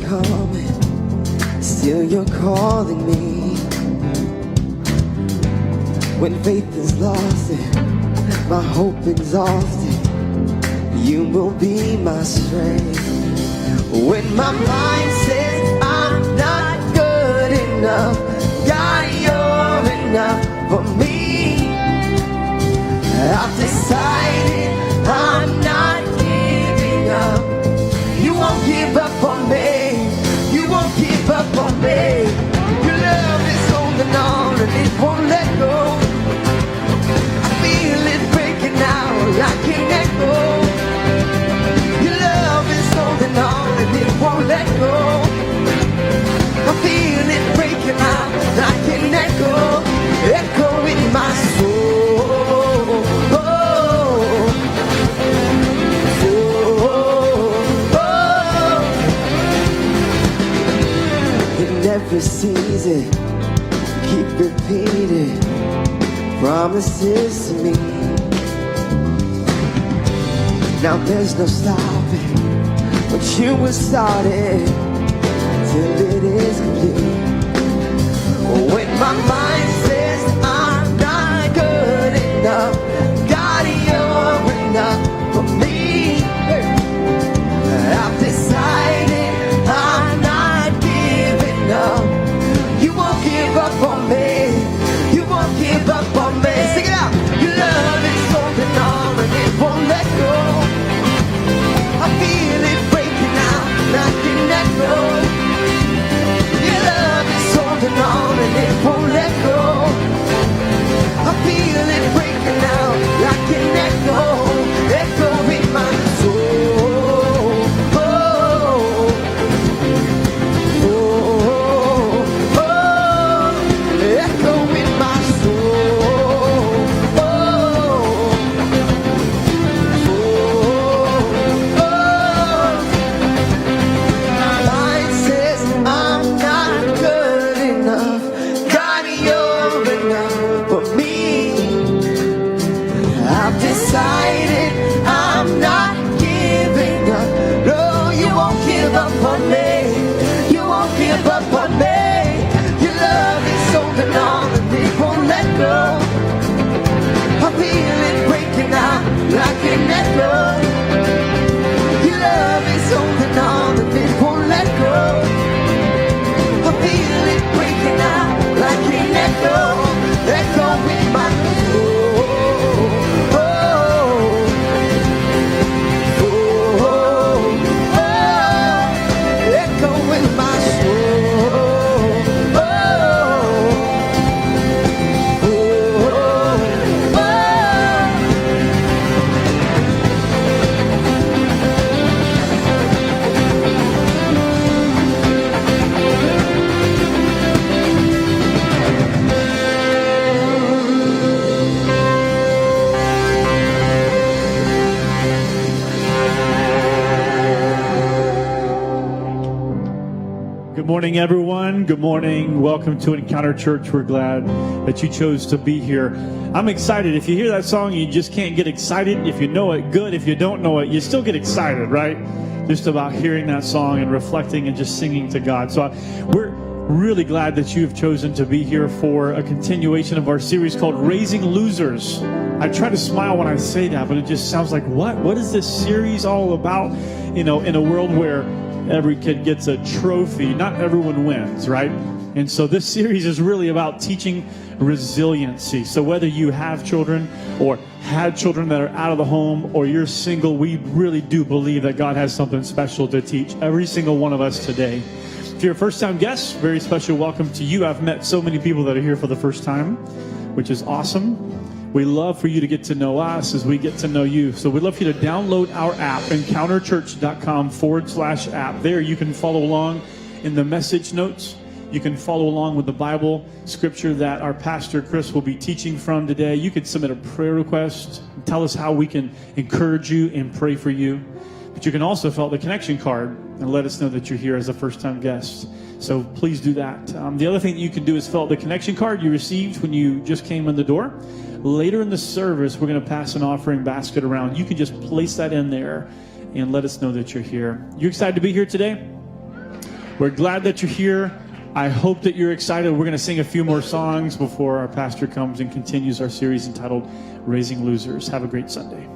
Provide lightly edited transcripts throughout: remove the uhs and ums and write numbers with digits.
coming, still you're calling me. When faith is lost and my hope exhausted, you will be my strength. When my mind says I'm not good enough, God, you're enough for me. I've decided I'm not giving up. You won't give up on me. You won't give up on me. Your love is holding on and it won't let go. I feel it breaking out like an echo. Your love is holding on and it won't let go. I feel it breaking out like an echo, echo in my soul. In every season, keep repeating promises to me. Now there's no stopping what you were started till it is complete. When my mind says I'm not good enough, God, you're enough for me. I've decided I'm not giving up. You won't give up on me. You won't give up on me. Sing it out. Your love is holding on and it won't let go. I feel it breaking out like an echo. Your love is holding on and it won't let go. I feel it breaking out like an echo, echo in my soul. Oh, oh, oh, echo in my soul. Oh, oh, my mind says I'm not good enough. God, you're enough for me. I've decided I'm not giving up. No, you won't give up on me. You won't give up on me. Your love is holding on and it won't let go. I feel it breaking out like an echo. Your love is holding on and it won't let go. I feel it breaking out like an echo, echo in my soul. Good morning, everyone. Good morning. Welcome to Encounter Church. We're glad that you chose to be here. I'm excited. If you hear that song, you just can't get excited. If you know it, good. If you don't know it, you still get excited, right? Just about hearing that song and reflecting and just singing to God. So we're really glad that you have chosen to be here for a continuation of our series called Raising Losers. I try to smile when I say that, but it just sounds like, what? What is this series all about? You know, in a world where every kid gets a trophy, not everyone wins, right? And so this series is really about teaching resiliency. So whether you have children or had children that are out of the home or you're single, we really do believe that God has something special to teach every single one of us today. If you're a first-time guest, very special welcome to you. I've met so many people that are here for the first time, which is awesome. We love for you to get to know us as we get to know you. So we'd love for you to download our app, encounterchurch.com/app. There you can follow along in the message notes. You can follow along with the Bible scripture that our pastor Chris will be teaching from today. You can submit a prayer request, tell us how we can encourage you and pray for you. But you can also fill out the connection card and let us know that you're here as a first-time guest. So please do that. The other thing that you can do is fill out the connection card you received when you just came in the door. Later in the service, we're going to pass an offering basket around. You can just place that in there and let us know that you're here. You excited to be here today? We're glad that you're here. I hope that you're excited. We're going to sing a few more songs before our pastor comes and continues our series entitled Raising Losers. Have a great Sunday.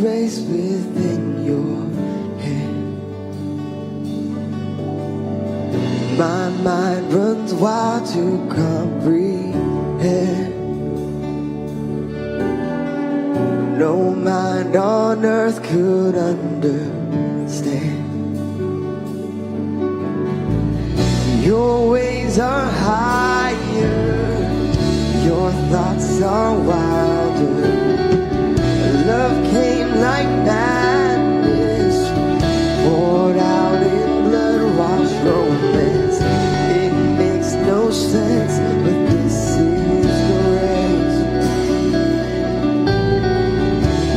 race within your hand. My mind runs wild to comprehend. No mind on earth could understand. Your ways are higher, your thoughts are wilder. Love came like madness, poured out in blood-washed romance. It makes no sense, but this is grace.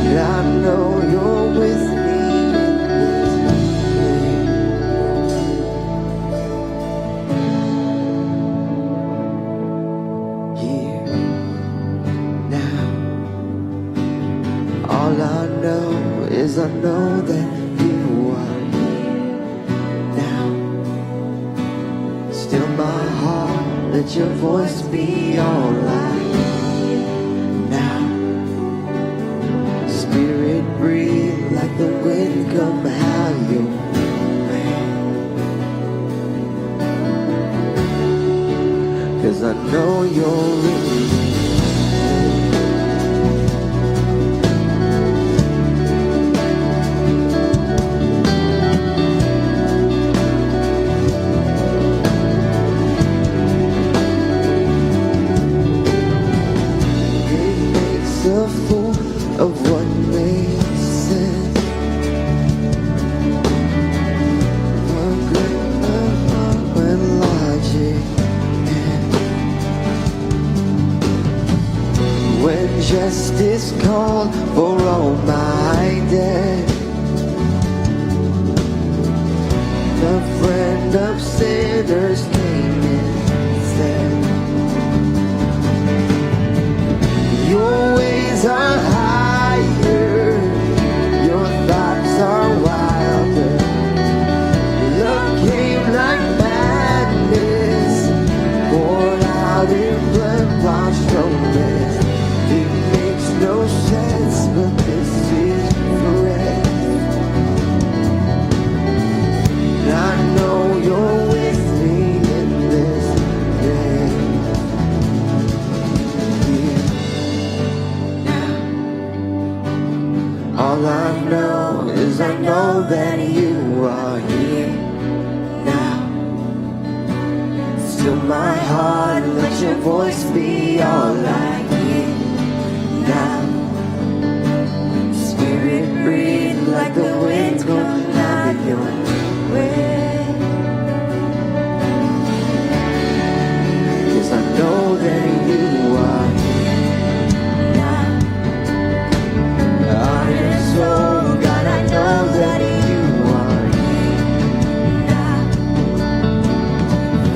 And I know you're with me in this here now. All I know is I know that you are here now. Still my heart, let your voice be all I hear now. Spirit breathe like the wind, come have your way. 'Cause I know you're in me. A fool of what makes sense. For good of heart when logic ends. When justice called for all my debt, the friend of sinners came instead. Your ways are higher, your thoughts are wilder. Love came like madness, poured out in blood-washed romance. It makes no sense, but this is correct. And I know you're with me in this day. All I know is I know that you are here now. Still my heart, let your voice be all I hear now. Spirit breathe like the wind, come out your way. 'Cause I know that you are here now. Soul, God, I know that you are here now.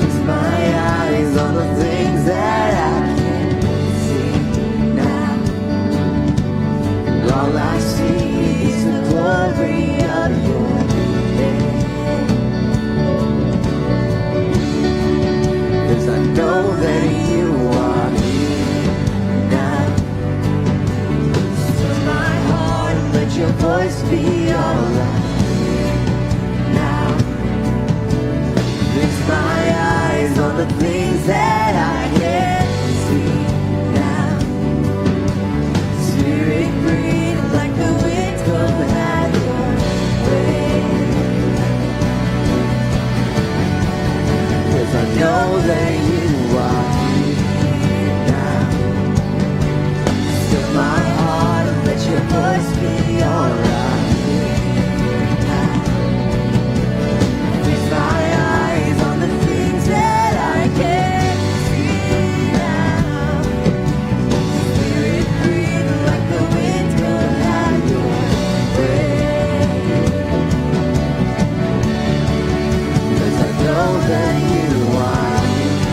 Fix my eyes on the things that I can't see now. All I see is the glory of your name. 'Cause I know that you are here now. Let your voice be all I hear now. Fix my eyes on the things that I can't see now. Spirit breathe like the wind, come have your way. 'Cause I know that you are here now. Still my heart, let your voice be all right now. Fix my eyes on the things that I can't see now. Spirit breathe like the wind, come have your way. 'Cause I know that you are here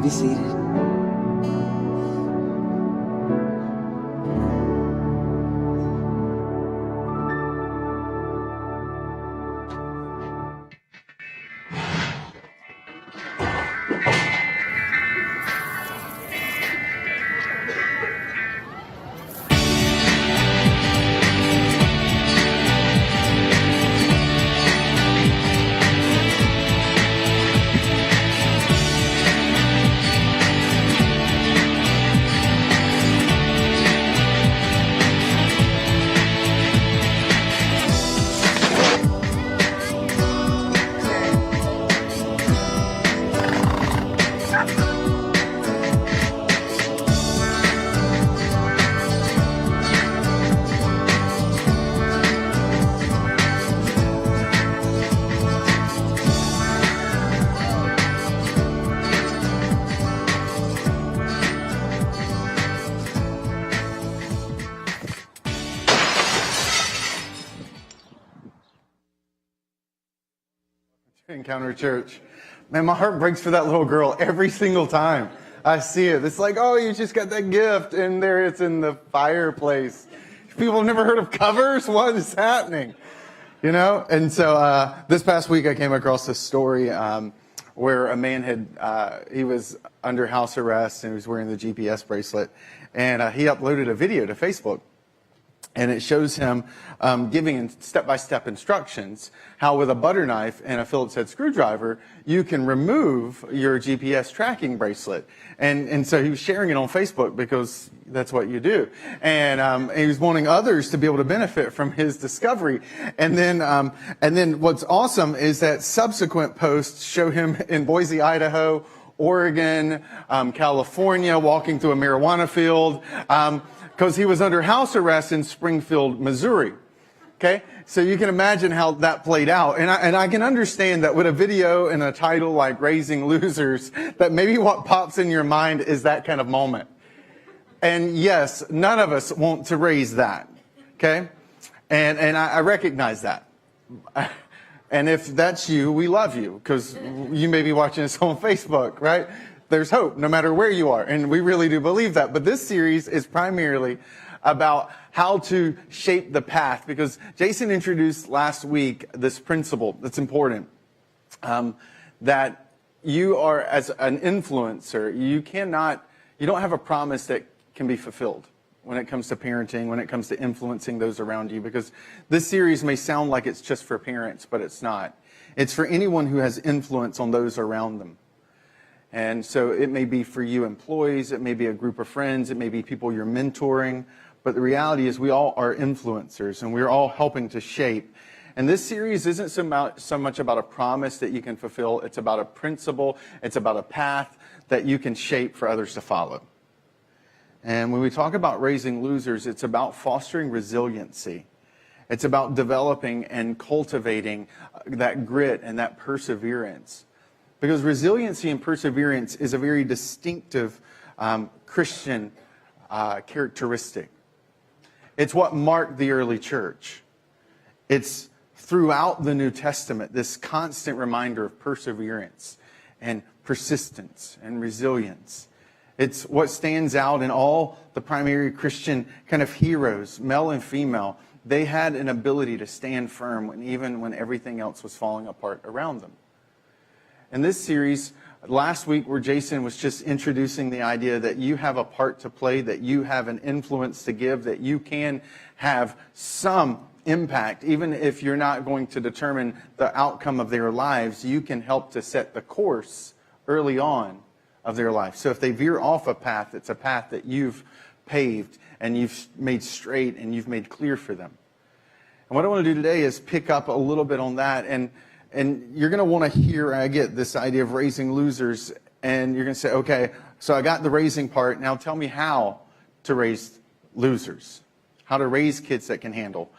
be seated. Encounter Church. Man, my heart breaks for that little girl every single time I see it. It's like, oh, you just got that gift, and there it's in the fireplace. People have never heard of covers? What is happening? You know? And so this past week I came across this story where a man he was under house arrest and he was wearing the GPS bracelet, and he uploaded a video to Facebook. And it shows him giving step-by-step instructions how with a butter knife and a Phillips head screwdriver, you can remove your GPS tracking bracelet. And so he was sharing it on Facebook because that's what you do. And he was wanting others to be able to benefit from his discovery. And then what's awesome is that subsequent posts show him in Boise, Idaho, Oregon, California, walking through a marijuana field, because he was under house arrest in Springfield, Missouri. Okay, so you can imagine how that played out, and I can understand that with a video and a title like "Raising Losers," that maybe what pops in your mind is that kind of moment. And yes, none of us want to raise that. Okay, and I recognize that. And if that's you, we love you, because you may be watching this on Facebook, right? There's hope no matter where you are, and we really do believe that. But this series is primarily about how to shape the path, because Jason introduced last week this principle that's important, that you are, as an influencer, you don't have a promise that can be fulfilled when it comes to parenting, when it comes to influencing those around you, because this series may sound like it's just for parents, but it's not. It's for anyone who has influence on those around them. And so it may be for you employees, it may be a group of friends, it may be people you're mentoring, but the reality is we all are influencers and we're all helping to shape. And this series isn't so much about a promise that you can fulfill, it's about a principle, it's about a path that you can shape for others to follow. And when we talk about raising losers, it's about fostering resiliency. It's about developing and cultivating that grit and that perseverance. Because resiliency and perseverance is a very distinctive Christian characteristic. It's what marked the early church. It's throughout the New Testament, this constant reminder of perseverance and persistence and resilience. It's what stands out in all the primary Christian kind of heroes, male and female. They had an ability to stand firm even when everything else was falling apart around them. In this series, last week where Jason was just introducing the idea that you have a part to play, that you have an influence to give, that you can have some impact, even if you're not going to determine the outcome of their lives, you can help to set the course early on of their life. So if they veer off a path, it's a path that you've paved and you've made straight and you've made clear for them. And what I want to do today is pick up a little bit on that, and you're going to want to hear, I get this idea of raising losers, and you're going to say, okay, so I got the raising part, now tell me how to raise losers, how to raise kids that can handle.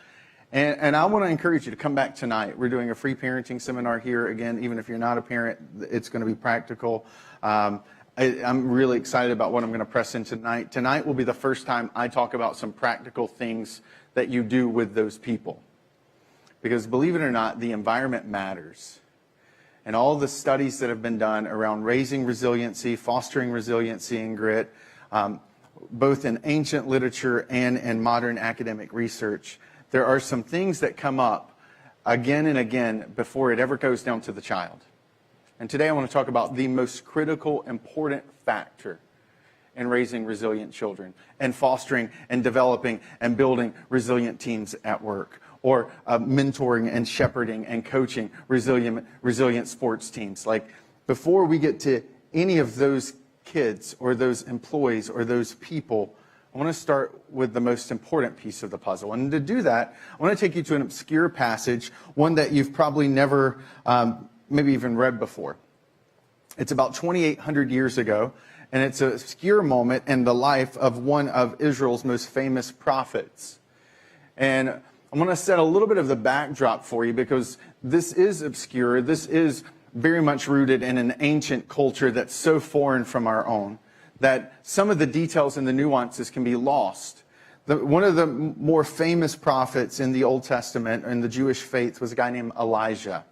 And I want to encourage you to come back tonight. We're doing a free parenting seminar here. Again, even if you're not a parent, it's going to be practical. I'm really excited about what I'm going to press into tonight. Tonight will be the first time I talk about some practical things that you do with those people. Because believe it or not, the environment matters. and all the studies that have been done around raising resiliency, fostering resiliency and grit, both in ancient literature and in modern academic research, there are some things that come up again and again before it ever goes down to the child. And today I want to talk about the most critical, important factor in raising resilient children and fostering and developing and building resilient teams at work, or mentoring and shepherding and coaching resilient sports teams. Like, before we get to any of those kids or those employees or those people, I want to start with the most important piece of the puzzle. And to do that, I want to take you to an obscure passage, one that you've probably never maybe even read before. It's about 2,800 years ago, and it's an obscure moment in the life of one of Israel's most famous prophets. And I'm going to set a little bit of the backdrop for you, because this is obscure. This is very much rooted in an ancient culture that's so foreign from our own that some of the details and the nuances can be lost. One of the more famous prophets in the Old Testament in the Jewish faith was a guy named Elijah.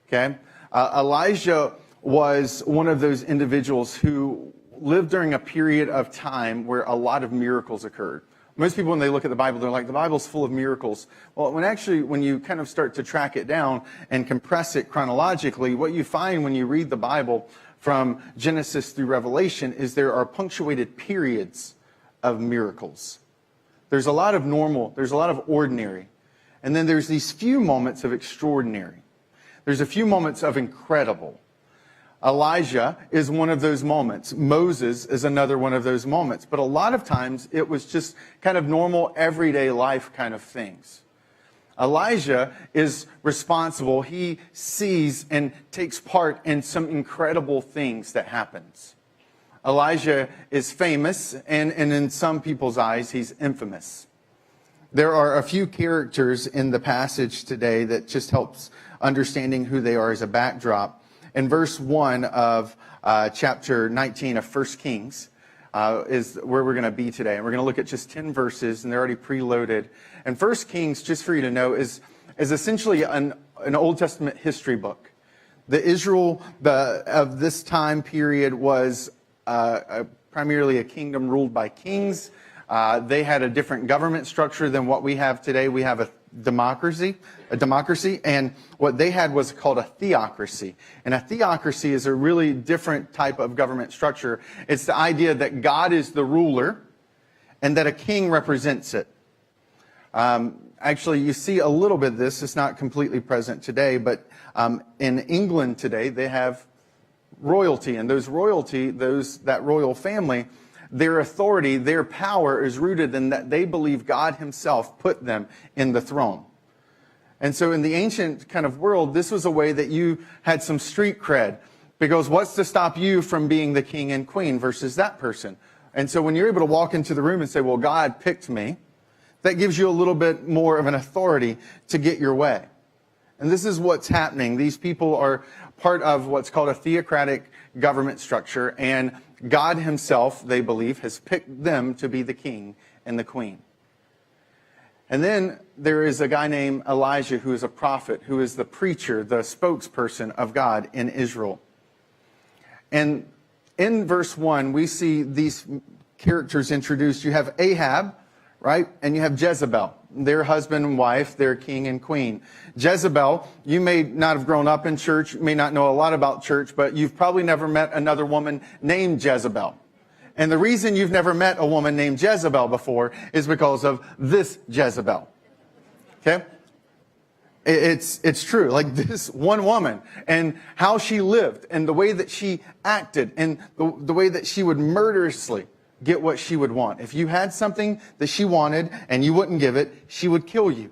Okay? Elijah was one of those individuals who lived during a period of time where a lot of miracles occurred. Most people, when they look at the Bible, they're like, the Bible's full of miracles. Well, when you kind of start to track it down and compress it chronologically, what you find when you read the Bible from Genesis through Revelation is there are punctuated periods of miracles. There's a lot of normal, there's a lot of ordinary, and then there's these few moments of extraordinary. There's a few moments of incredible. Elijah is one of those moments. Moses is another one of those moments. But a lot of times it was just kind of normal, everyday life kind of things. Elijah is responsible. He sees and takes part in some incredible things that happens. Elijah is famous, and in some people's eyes, he's infamous. There are a few characters in the passage today that just helps understanding who they are as a backdrop. In verse 1 of chapter 19 of 1 Kings is where we're going to be today. And we're going to look at just 10 verses, and they're already preloaded. And 1 Kings, just for you to know, is essentially an Old Testament history book. The Israel of this time period was primarily a kingdom ruled by kings. They had a different government structure than what we have today. We have a democracy, and what they had was called a theocracy. And a theocracy is a really different type of government structure. It's the idea that God is the ruler and that a king represents it. Actually, you see a little bit of this. It's not completely present today, but in England today, they have royalty, and that royal family, their authority, their power is rooted in that they believe God himself put them in the throne. And so in the ancient kind of world, this was a way that you had some street cred, because what's to stop you from being the king and queen versus that person? And so when you're able to walk into the room and say, well, God picked me, that gives you a little bit more of an authority to get your way. And this is what's happening. These people are part of what's called a theocratic government structure, and God himself, they believe, has picked them to be the king and the queen. And then there is a guy named Elijah, who is a prophet, who is the preacher, the spokesperson of God in Israel. And in verse 1, we see these characters introduced. You have Ahab, right? And you have Jezebel, their husband and wife, their king and queen. Jezebel, you may not have grown up in church, may not know a lot about church, but you've probably never met another woman named Jezebel. And the reason you've never met a woman named Jezebel before is because of this Jezebel. Okay? It's true. Like, this one woman, and how she lived, and the way that she acted, and the way that she would murderously get what she would want. If you had something that she wanted and you wouldn't give it, she would kill you.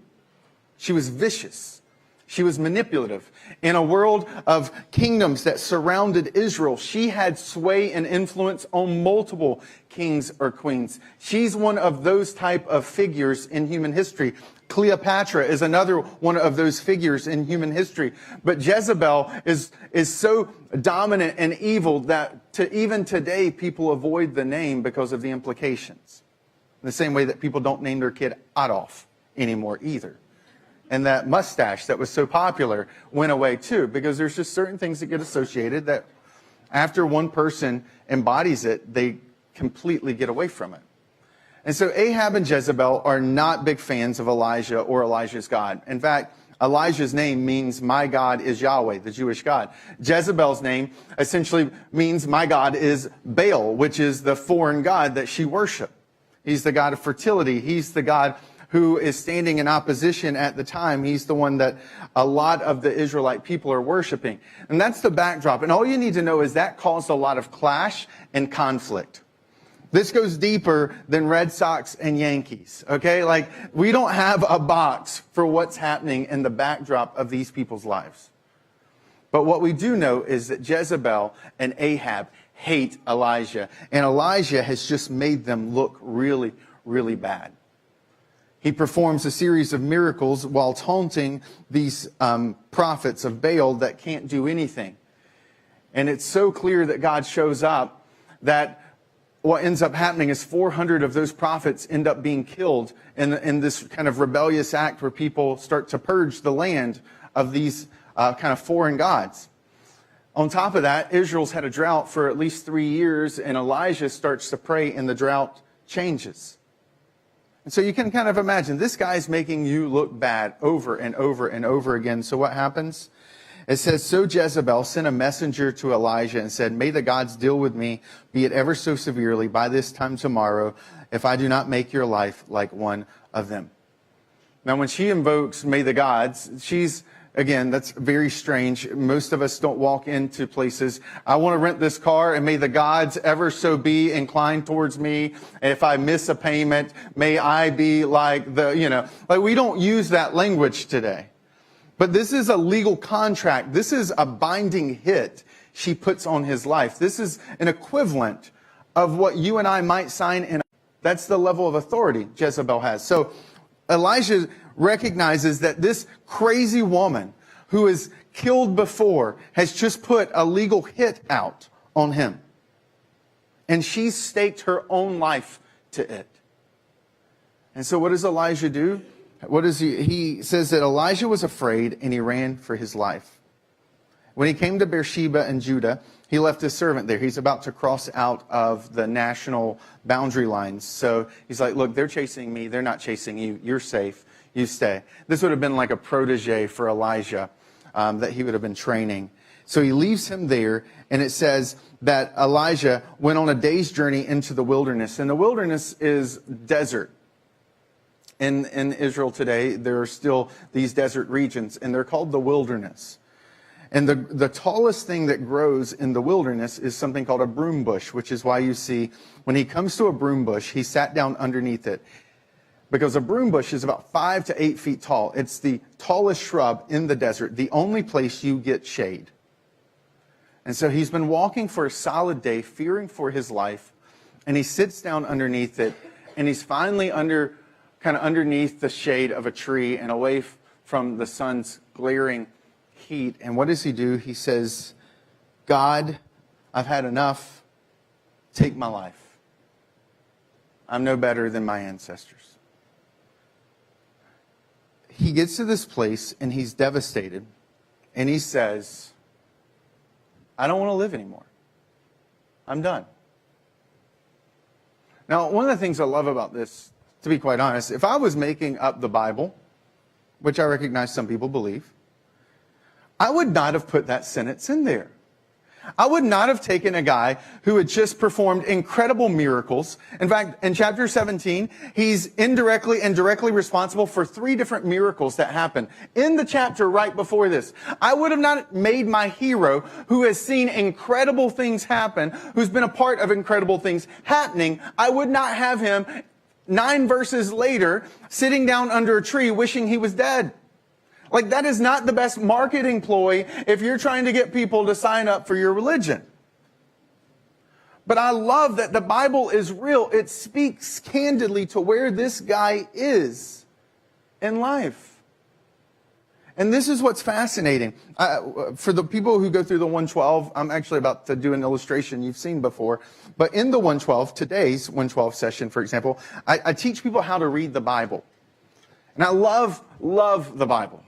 She was vicious. She was manipulative. In a world of kingdoms that surrounded Israel, she had sway and influence on multiple kings or queens. She's one of those type of figures in human history. Cleopatra is another one of those figures in human history. But Jezebel is so dominant and evil that even today people avoid the name because of the implications. In the same way that people don't name their kid Adolf anymore either. and that mustache that was so popular went away too, because there's just certain things that get associated that after one person embodies it, they completely get away from it. And so Ahab and Jezebel are not big fans of Elijah or Elijah's God. In fact, Elijah's name means my God is Yahweh, the Jewish God. Jezebel's name essentially means my God is Baal, which is the foreign god that she worshiped. He's the god of fertility. He's the god who is standing in opposition at the time. He's the one that a lot of the Israelite people are worshiping. And that's the backdrop. And all you need to know is that caused a lot of clash and conflict. This goes deeper than Red Sox and Yankees, okay? Like, we don't have a box for what's happening in the backdrop of these people's lives. But what we do know is that Jezebel and Ahab hate Elijah. And Elijah has just made them look really, really bad. He performs a series of miracles while taunting these prophets of Baal that can't do anything. And it's so clear that God shows up that what ends up happening is 400 of those prophets end up being killed in this kind of rebellious act where people start to purge the land of these kind of foreign gods. On top of that, Israel's had a drought for at least 3 years, and Elijah starts to pray and the drought changes. And so you can kind of imagine, this guy's making you look bad over and over and over again. So what happens? It says, so Jezebel sent a messenger to Elijah and said, may the gods deal with me, be it ever so severely, by this time tomorrow, if I do not make your life like one of them. Now, when she invokes, may the gods, again, that's very strange. Most of us don't walk into places, I want to rent this car, and may the gods ever so be inclined towards me. And if I miss a payment, may I be like like we don't use that language today. But this is a legal contract. This is a binding hit she puts on his life. This is an equivalent of what you and I might sign in. That's the level of authority Jezebel has. So Elijah recognizes that this crazy woman who is killed before has just put a legal hit out on him. And she's staked her own life to it. And so what does Elijah do? He says that Elijah was afraid and he ran for his life. When he came to Beersheba in Judah, he left his servant there. He's about to cross out of the national boundary lines. So he's like, look, they're chasing me. They're not chasing you. You're safe. You stay. This would have been like a protege for Elijah that he would have been training. So he leaves him there, and it says that Elijah went on a day's journey into the wilderness. And the wilderness is desert. In Israel today, there are still these desert regions, and they're called the wilderness. And the tallest thing that grows in the wilderness is something called a broom bush, which is why you see when he comes to a broom bush, he sat down underneath it. Because a broom bush is about 5 to 8 feet tall. It's the tallest shrub in the desert, the only place you get shade. And so he's been walking for a solid day, fearing for his life, and he sits down underneath it, and he's finally kind of underneath the shade of a tree and away from the sun's glaring heat. And what does he do? He says, God, I've had enough. Take my life. I'm no better than my ancestors. He gets to this place and he's devastated. And he says, I don't want to live anymore. I'm done. Now, one of the things I love about this, to be quite honest, if I was making up the Bible, which I recognize some people believe, I would not have put that sentence in there. I would not have taken a guy who had just performed incredible miracles. In fact, in chapter 17, he's indirectly and directly responsible for 3 different miracles that happened. In the chapter right before this, I would have not made my hero, who has seen incredible things happen, who's been a part of incredible things happening, I would not have him 9 verses later sitting down under a tree wishing he was dead. Like, that is not the best marketing ploy if you're trying to get people to sign up for your religion. But I love that the Bible is real. It speaks candidly to where this guy is in life. And this is what's fascinating. For the people who go through the 112, I'm actually about to do an illustration you've seen before. But in the 112, today's 112 session, for example, I teach people how to read the Bible. And I love the Bible.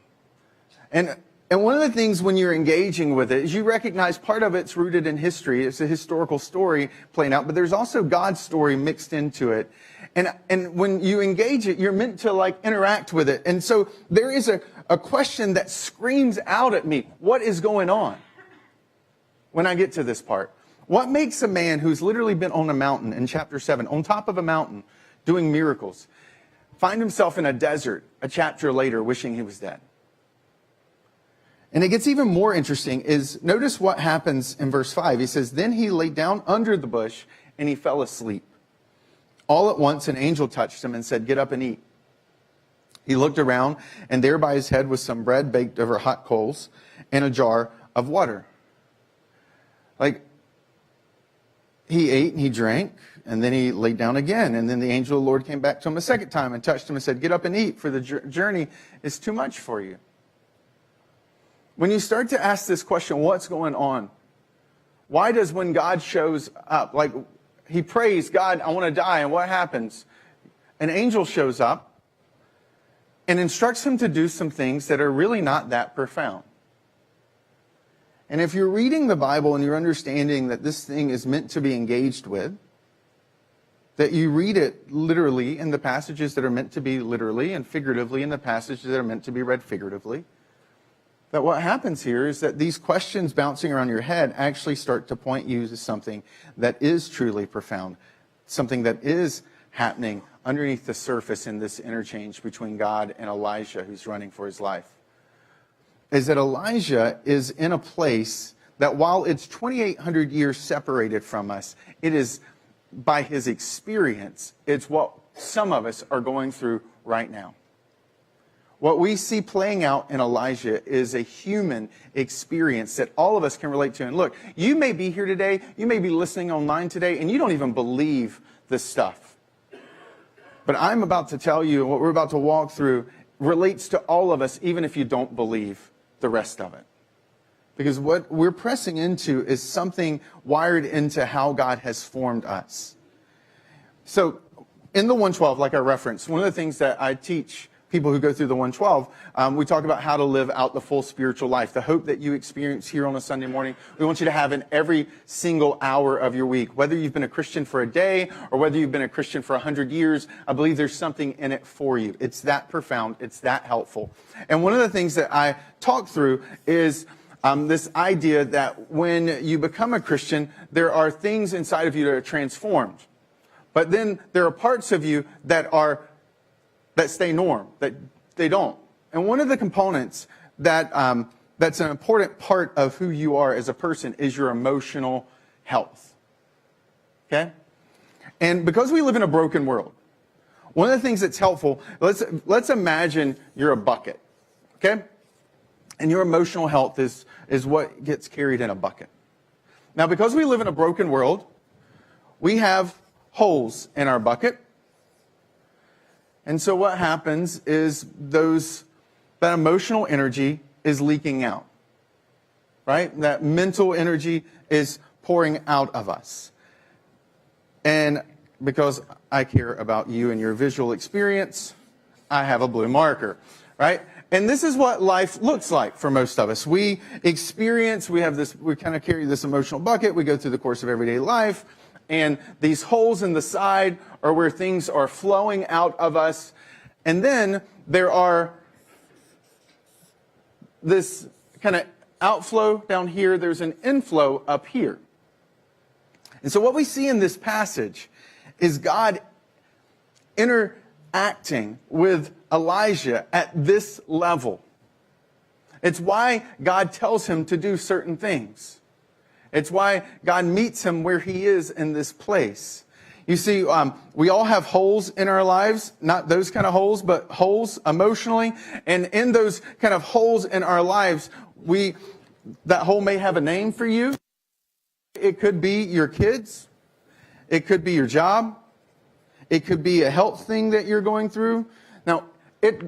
And one of the things when you're engaging with it is you recognize part of it's rooted in history. It's a historical story playing out, but there's also God's story mixed into it. And when you engage it, you're meant to like interact with it. And so there is a question that screams out at me, what is going on? When I get to this part, what makes a man who's literally been on a mountain in chapter 7, on top of a mountain, doing miracles, find himself in a desert a chapter later wishing he was dead? And it gets even more interesting is notice what happens in verse 5. He says, then he lay down under the bush and he fell asleep. All at once an angel touched him and said, get up and eat. He looked around, and there by his head was some bread baked over hot coals and a jar of water. Like, he ate and he drank, and then he laid down again. And then the angel of the Lord came back to him a second time and touched him and said, get up and eat, for the journey is too much for you. When you start to ask this question, what's going on? Why does when God shows up, like he prays, God, I want to die, and what happens? An angel shows up and instructs him to do some things that are really not that profound. And if you're reading the Bible and you're understanding that this thing is meant to be engaged with, that you read it literally in the passages that are meant to be literally and figuratively in the passages that are meant to be read figuratively, that what happens here is that these questions bouncing around your head actually start to point you to something that is truly profound, something that is happening underneath the surface in this interchange between God and Elijah who's running for his life. Is that Elijah is in a place that while it's 2,800 years separated from us, it is by his experience, it's what some of us are going through right now. What we see playing out in Elijah is a human experience that all of us can relate to. And look, you may be here today, you may be listening online today, and you don't even believe this stuff. But I'm about to tell you, what we're about to walk through relates to all of us, even if you don't believe the rest of it. Because what we're pressing into is something wired into how God has formed us. So in the 112, like I referenced, one of the things that I teach people who go through the 112, we talk about how to live out the full spiritual life. The hope that you experience here on a Sunday morning, we want you to have in every single hour of your week. Whether you've been a Christian for a day or whether you've been a Christian for 100 years, I believe there's something in it for you. It's that profound. It's that helpful. And one of the things that I talk through is this idea that when you become a Christian, there are things inside of you that are transformed. But then there are parts of you that stay norm, that they don't. And one of the components that that's an important part of who you are as a person is your emotional health. Okay? And because we live in a broken world, one of the things that's helpful, let's imagine you're a bucket. Okay? And your emotional health is what gets carried in a bucket. Now, because we live in a broken world, we have holes in our bucket. And so what happens is that emotional energy is leaking out, right? That mental energy is pouring out of us. And because I care about you and your visual experience, I have a blue marker, right? And this is what life looks like for most of us. We kind of carry this emotional bucket. We go through the course of everyday life. And these holes in the side are where things are flowing out of us. And then there are this kind of outflow down here. There's an inflow up here. And so what we see in this passage is God interacting with Elijah at this level. It's why God tells him to do certain things. It's why God meets him where he is in this place. You see, we all have holes in our lives, not those kind of holes, but holes emotionally. And in those kind of holes in our lives, that hole may have a name for you. It could be your kids. It could be your job. It could be a health thing that you're going through. Now,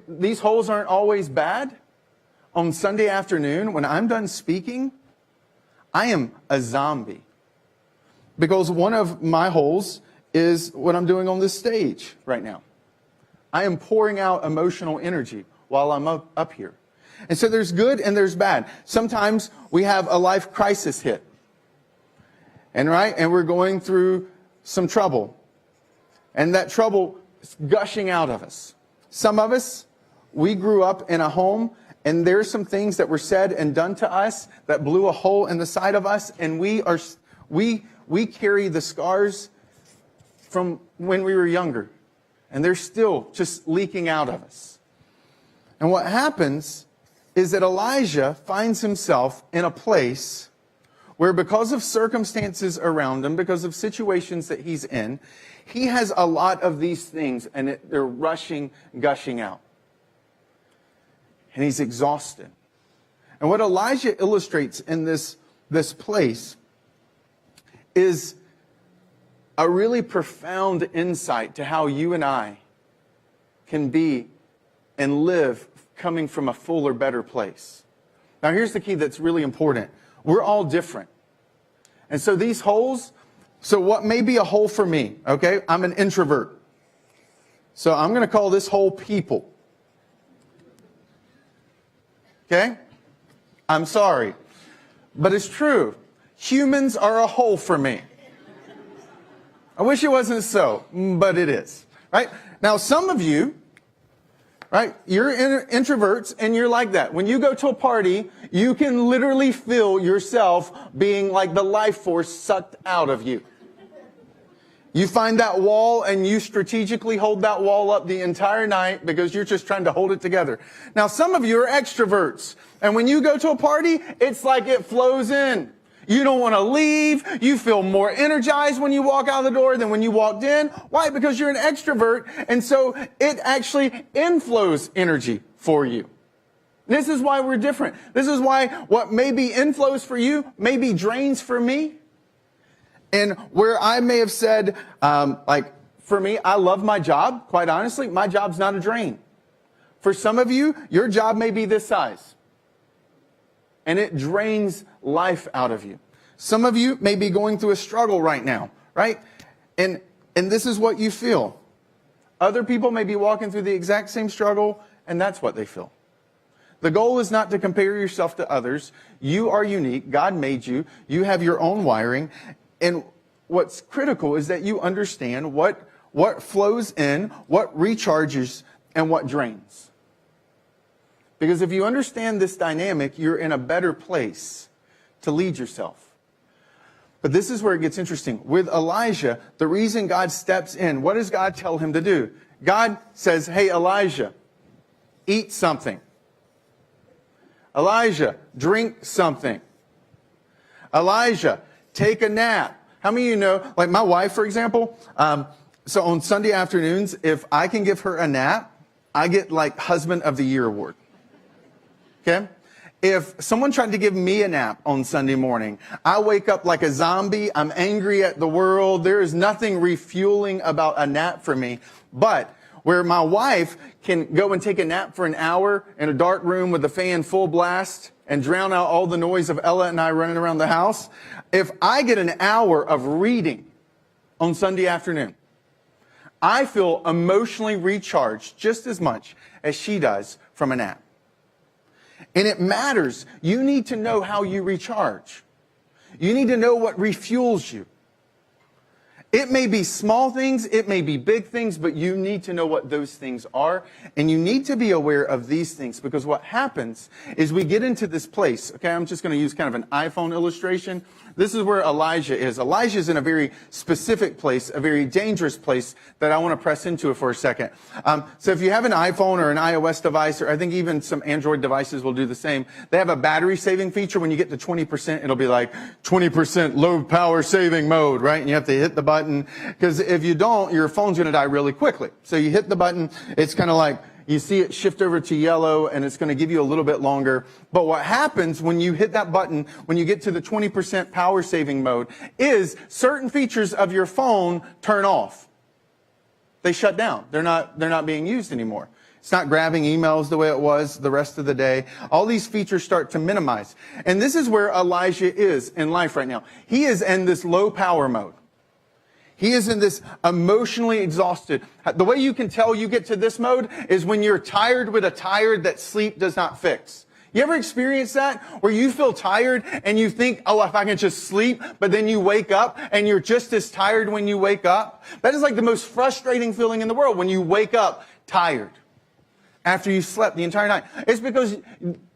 these holes aren't always bad. On Sunday afternoon, when I'm done speaking, I am a zombie. Because one of my holes is what I'm doing on this stage right now. I am pouring out emotional energy while I'm up here. And so there's good and there's bad. Sometimes we have a life crisis hit. And we're going through some trouble. And that trouble is gushing out of us. Some of us, we grew up in a home, and there's some things that were said and done to us that blew a hole in the side of us, and we carry the scars from when we were younger. And they're still just leaking out of us. And what happens is that Elijah finds himself in a place where, because of circumstances around him, because of situations that he's in, he has a lot of these things, and they're gushing out. And he's exhausted. And what Elijah illustrates in this place is a really profound insight to how you and I can be and live coming from a fuller, better place. Now, here's the key that's really important. We're all different. And so these holes, so what may be a hole for me, okay? I'm an introvert. So I'm going to call this hole people. Okay? I'm sorry. But it's true. Humans are a hole for me. I wish it wasn't so, but it is. Right? Now, some of you, right, you're introverts and you're like that. When you go to a party, you can literally feel yourself being like the life force sucked out of you. You find that wall and you strategically hold that wall up the entire night because you're just trying to hold it together. Now, some of you are extroverts. And when you go to a party, it's like it flows in. You don't want to leave. You feel more energized when you walk out the door than when you walked in. Why? Because you're an extrovert. And so it actually inflows energy for you. This is why we're different. This is why what maybe inflows for you maybe drains for me. And where I may have said, for me, I love my job. Quite honestly, my job's not a drain. For some of you, your job may be this size. And it drains life out of you. Some of you may be going through a struggle right now, right? And this is what you feel. Other people may be walking through the exact same struggle, and that's what they feel. The goal is not to compare yourself to others. You are unique. God made you. You have your own wiring. And what's critical is that you understand what flows in, what recharges, and what drains. Because if you understand this dynamic, you're in a better place to lead yourself. But this is where it gets interesting. With Elijah, the reason God steps in, what does God tell him to do? God says, hey, Elijah, eat something. Elijah, drink something. Elijah, take a nap. How many of you know, like my wife, for example, so on Sunday afternoons, if I can give her a nap, I get like Husband of the Year award. Okay? If someone tried to give me a nap on Sunday morning, I wake up like a zombie. I'm angry at the world. There is nothing refueling about a nap for me. But where my wife can go and take a nap for an hour in a dark room with the fan full blast and drown out all the noise of Ella and I running around the house, if I get an hour of reading on Sunday afternoon, I feel emotionally recharged just as much as she does from a nap. And it matters. You need to know how you recharge. You need to know what refuels you. It may be small things, it may be big things, but you need to know what those things are. And you need to be aware of these things, because what happens is we get into this place. Okay, I'm just going to use kind of an iPhone illustration. This is where Elijah is. Elijah is in a very specific place, a very dangerous place that I want to press into it for a second. So if you have an iPhone or an iOS device, or I think even some Android devices will do the same, they have a battery saving feature. When you get to 20%, it'll be like 20% low power saving mode, right? And you have to hit the button, because if you don't, your phone's going to die really quickly. So you hit the button, it's kind of like, you see it shift over to yellow, and it's going to give you a little bit longer. But what happens when you hit that button, when you get to the 20% power saving mode, is certain features of your phone turn off. They shut down. They're not being used anymore. It's not grabbing emails the way it was the rest of the day. All these features start to minimize. And this is where Elijah is in life right now. He is in this low power mode. He is in this emotionally exhausted. The way you can tell you get to this mode is when you're tired with a tired that sleep does not fix. You ever experience that? Where you feel tired and you think, oh, if I can just sleep, but then you wake up and you're just as tired when you wake up? That is like the most frustrating feeling in the world, when you wake up tired after you slept the entire night. It's because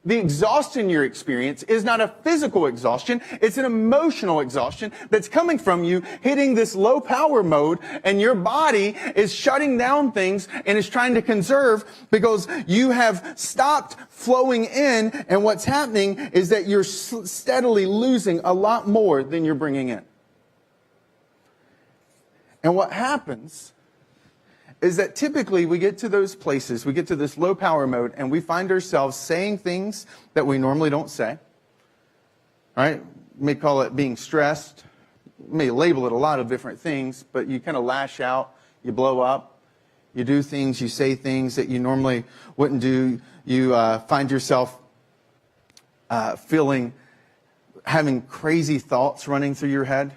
the exhaustion you experience is not a physical exhaustion. It's an emotional exhaustion that's coming from you hitting this low power mode, and your body is shutting down things and is trying to conserve because you have stopped flowing in, and what's happening is that you're steadily losing a lot more than you're bringing in. And what happens is that typically we get to those places, we get to this low power mode, and we find ourselves saying things that we normally don't say. All right? You may call it being stressed. You may label it a lot of different things, but you kind of lash out, you blow up, you do things, you say things that you normally wouldn't do. You find yourself having crazy thoughts running through your head.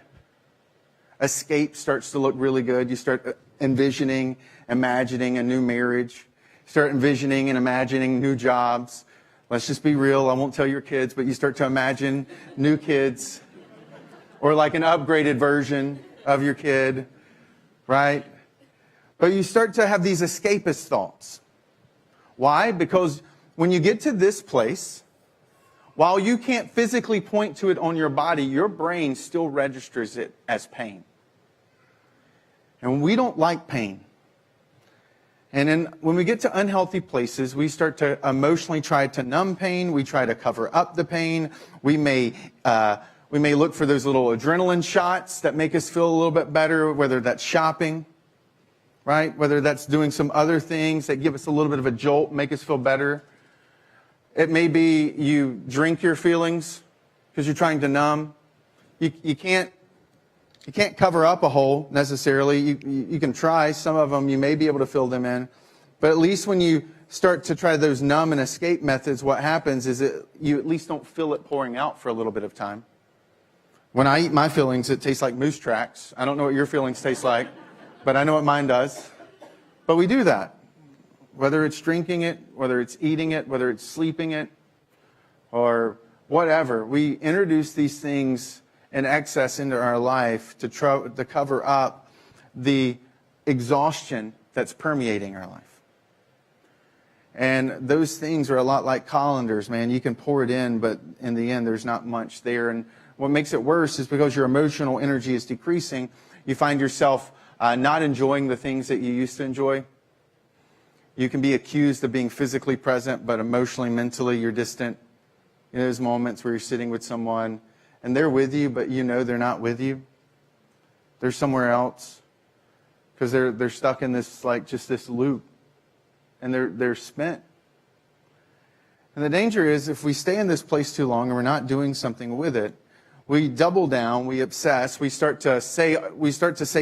Escape starts to look really good. You start envisioning, imagining a new marriage. Start envisioning and imagining new jobs. Let's just be real. I won't tell your kids, but you start to imagine new kids, or like an upgraded version of your kid, right? But you start to have these escapist thoughts. Why? Because when you get to this place, while you can't physically point to it on your body, your brain still registers it as pain. And we don't like pain. And then when we get to unhealthy places, we start to emotionally try to numb pain. We try to cover up the pain. We may look for those little adrenaline shots that make us feel a little bit better, whether that's shopping, right? Whether that's doing some other things that give us a little bit of a jolt, make us feel better. It may be you drink your feelings because you're trying to numb. You can't cover up a hole necessarily. You can try. Some of them you may be able to fill them in. But at least when you start to try those numb and escape methods, what happens is that you at least don't feel it pouring out for a little bit of time. When I eat my feelings, it tastes like moose tracks. I don't know what your feelings taste like, but I know what mine does. But we do that. Whether it's drinking it, whether it's eating it, whether it's sleeping it, or whatever. We introduce these things in excess into our life to cover up the exhaustion that's permeating our life. And those things are a lot like colanders, man. You can pour it in, but in the end, there's not much there. And what makes it worse is because your emotional energy is decreasing, you find yourself not enjoying the things that you used to enjoy. You can be accused of being physically present, but emotionally, mentally, you're distant. You know, those moments where you're sitting with someone and they're with you, but you know they're not with you. They're somewhere else because they're stuck in this, like, just this loop, and they're spent. And the danger is if we stay in this place too long and we're not doing something with it, we double down, we obsess, we start to say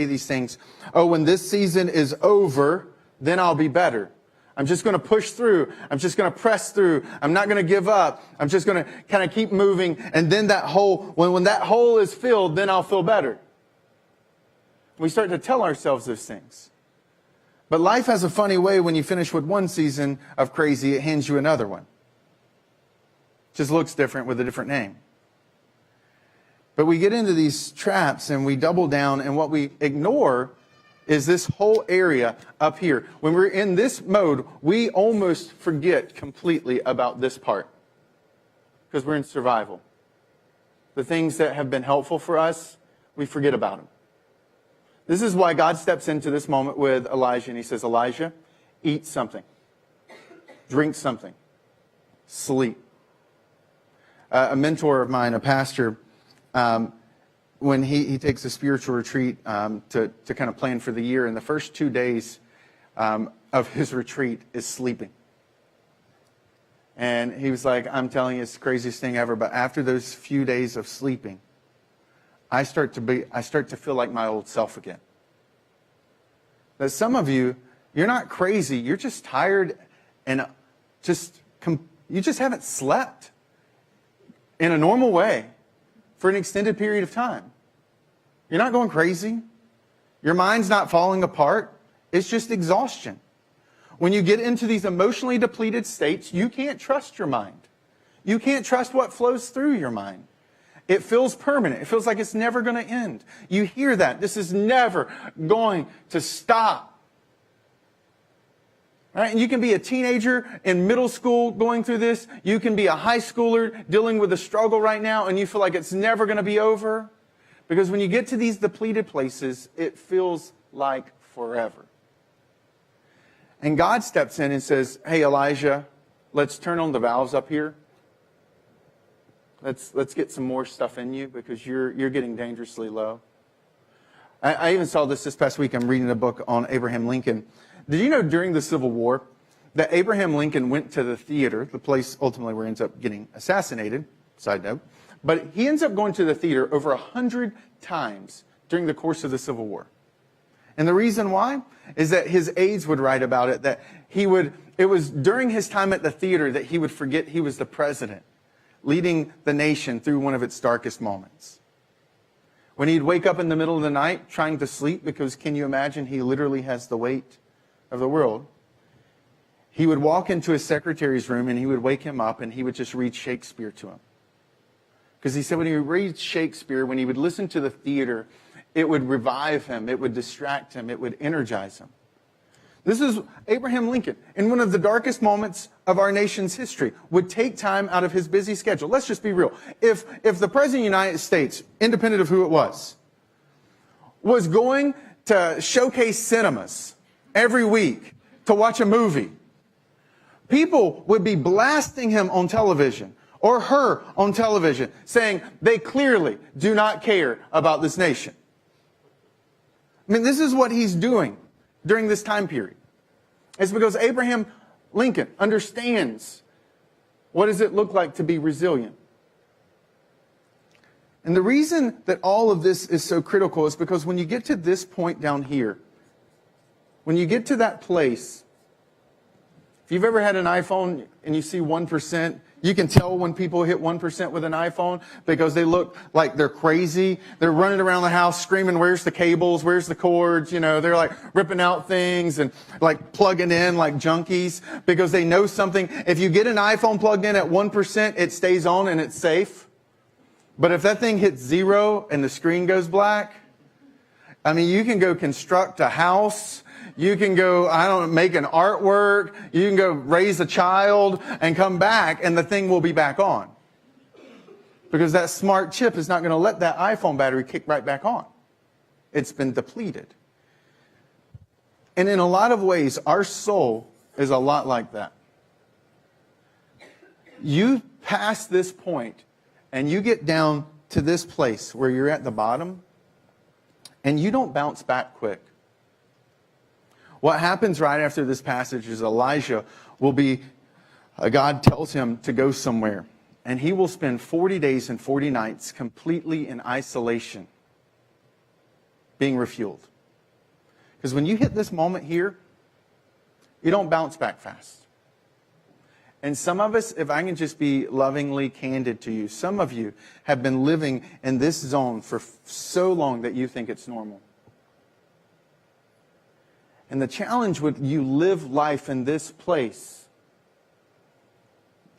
these things. Oh, when this season is over, then I'll be better. I'm just going to push through. I'm just going to press through. I'm not going to give up. I'm just going to kind of keep moving. And then that hole, when that hole is filled, then I'll feel better. We start to tell ourselves those things. But life has a funny way when you finish with one season of crazy, it hands you another one. Just looks different with a different name. But we get into these traps and we double down, and what we ignore is this whole area up here. When we're in this mode, we almost forget completely about this part because we're in survival. The things that have been helpful for us, we forget about them. This is why God steps into this moment with Elijah and he says, Elijah, eat something, drink something, sleep. A mentor of mine, a pastor, when he takes a spiritual retreat to kind of plan for the year, and the first 2 days of his retreat is sleeping. And he was like, I'm telling you, it's the craziest thing ever, but after those few days of sleeping, I start to feel like my old self again. That some of you, you're not crazy, you're just tired and you just haven't slept in a normal way for an extended period of time. You're not going crazy. Your mind's not falling apart. It's just exhaustion. When you get into these emotionally depleted states, you can't trust your mind. You can't trust what flows through your mind. It feels permanent. It feels like it's never going to end. You hear that. This is never going to stop. Right? And you can be a teenager in middle school going through this. You can be a high schooler dealing with a struggle right now, and you feel like it's never going to be over. Because when you get to these depleted places, it feels like forever. And God steps in and says, hey, Elijah, let's turn on the valves up here. Let's get some more stuff in you because you're getting dangerously low. I even saw this past week. I'm reading a book on Abraham Lincoln. Did you know during the Civil War that Abraham Lincoln went to the theater, the place ultimately where he ends up getting assassinated, side note, but he ends up going to the theater over 100 times during the course of the Civil War. And the reason why is that his aides would write about it, that it was during his time at the theater that he would forget he was the president, leading the nation through one of its darkest moments. When he'd wake up in the middle of the night trying to sleep, because can you imagine he literally has the weight of the world, he would walk into his secretary's room and he would wake him up and he would just read Shakespeare to him. Because he said when he would read Shakespeare, when he would listen to the theater, it would revive him, it would distract him, it would energize him. This is Abraham Lincoln, in one of the darkest moments of our nation's history, would take time out of his busy schedule. Let's just be real. If the President of the United States, independent of who it was going to showcase cinemas every week to watch a movie, people would be blasting him on television or her on television, saying they clearly do not care about this nation. I mean, this is what he's doing during this time period. It's because Abraham Lincoln understands what does it look like to be resilient. And the reason that all of this is so critical is because when you get to this point down here, when you get to that place, if you've ever had an iPhone and you see 1%, you can tell when people hit 1% with an iPhone because they look like they're crazy. They're running around the house screaming, where's the cables? Where's the cords? You know, they're like ripping out things and like plugging in like junkies because they know something. If you get an iPhone plugged in at 1%, it stays on and it's safe. But if that thing hits 0 and the screen goes black, I mean, you can go construct a house. You can go, make an artwork. You can go raise a child and come back and the thing will be back on. Because that smart chip is not going to let that iPhone battery kick right back on. It's been depleted. And in a lot of ways, our soul is a lot like that. You pass this point and you get down to this place where you're at the bottom and you don't bounce back quick. What happens right after this passage is Elijah God tells him to go somewhere. And he will spend 40 days and 40 nights completely in isolation, being refueled. Because when you hit this moment here, you don't bounce back fast. And some of us, if I can just be lovingly candid to you, some of you have been living in this zone for so long that you think it's normal. And the challenge with you live life in this place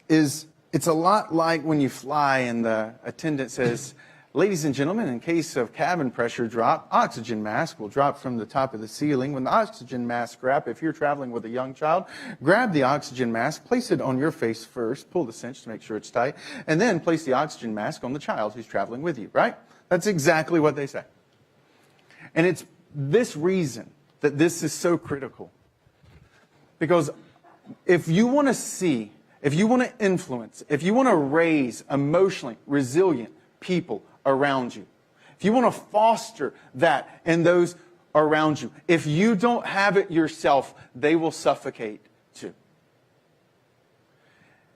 is it's a lot like when you fly and the attendant says, ladies and gentlemen, in case of cabin pressure drop, oxygen mask will drop from the top of the ceiling. When the oxygen mask drop, if you're traveling with a young child, grab the oxygen mask, place it on your face first, pull the cinch to make sure it's tight, and then place the oxygen mask on the child who's traveling with you, right? That's exactly what they say. And it's this reason that this is so critical. Because if you want to see, if you want to influence, if you want to raise emotionally resilient people around you, if you want to foster that in those around you, if you don't have it yourself, they will suffocate too.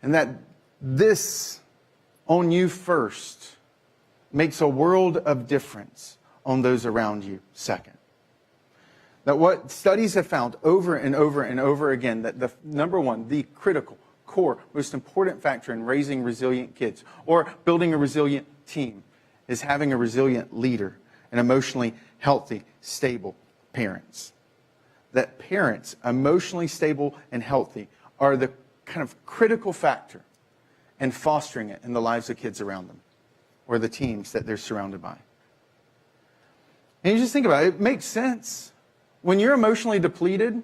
And that this on you first makes a world of difference on those around you second. That what studies have found over and over and over again, that the number one, the critical, core, most important factor in raising resilient kids or building a resilient team is having a resilient leader and emotionally healthy, stable parents. That parents, emotionally stable and healthy, are the kind of critical factor in fostering it in the lives of kids around them or the teams that they're surrounded by. And you just think about it, it makes sense. When you're emotionally depleted,